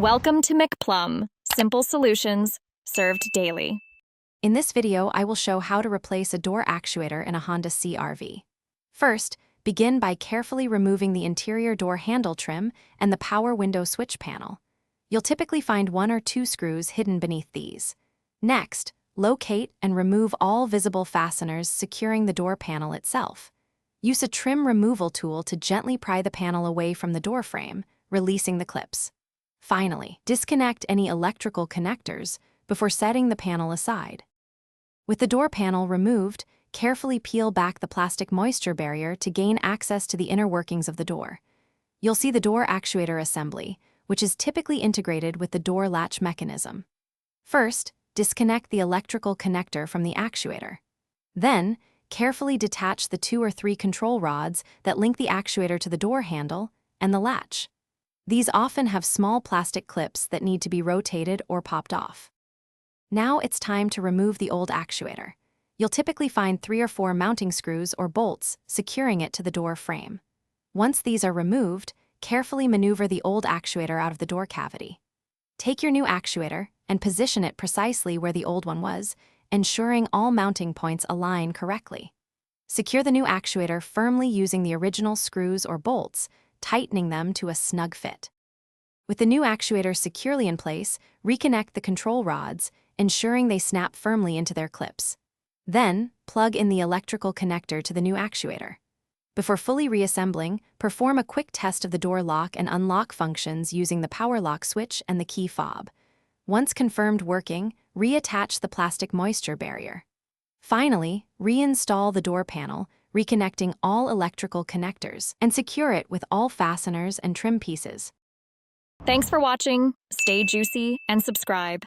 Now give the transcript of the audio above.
Welcome to McPlum, simple solutions served daily. In this video, I will show how to replace a door actuator in a Honda CR-V. First, begin by carefully removing the interior door handle trim and the power window switch panel. You'll typically find 1 or 2 screws hidden beneath these. Next, locate and remove all visible fasteners securing the door panel itself. Use a trim removal tool to gently pry the panel away from the door frame, releasing the clips. Finally, disconnect any electrical connectors before setting the panel aside. With the door panel removed, carefully peel back the plastic moisture barrier to gain access to the inner workings of the door. You'll see the door actuator assembly, which is typically integrated with the door latch mechanism. First, disconnect the electrical connector from the actuator. Then, carefully detach the 2 or 3 control rods that link the actuator to the door handle and the latch. These often have small plastic clips that need to be rotated or popped off. Now it's time to remove the old actuator. You'll typically find 3 or 4 mounting screws or bolts securing it to the door frame. Once these are removed, carefully maneuver the old actuator out of the door cavity. Take your new actuator and position it precisely where the old one was, ensuring all mounting points align correctly. Secure the new actuator firmly using the original screws or bolts, tightening them to a snug fit. With the new actuator securely in place, reconnect the control rods, ensuring they snap firmly into their clips. Then, plug in the electrical connector to the new actuator. Before fully reassembling, perform a quick test of the door lock and unlock functions using the power lock switch and the key fob. Once confirmed working, reattach the plastic moisture barrier. Finally, reinstall the door panel, reconnecting all electrical connectors, and secure it with all fasteners and trim pieces. Thanks for watching. Stay juicy and subscribe.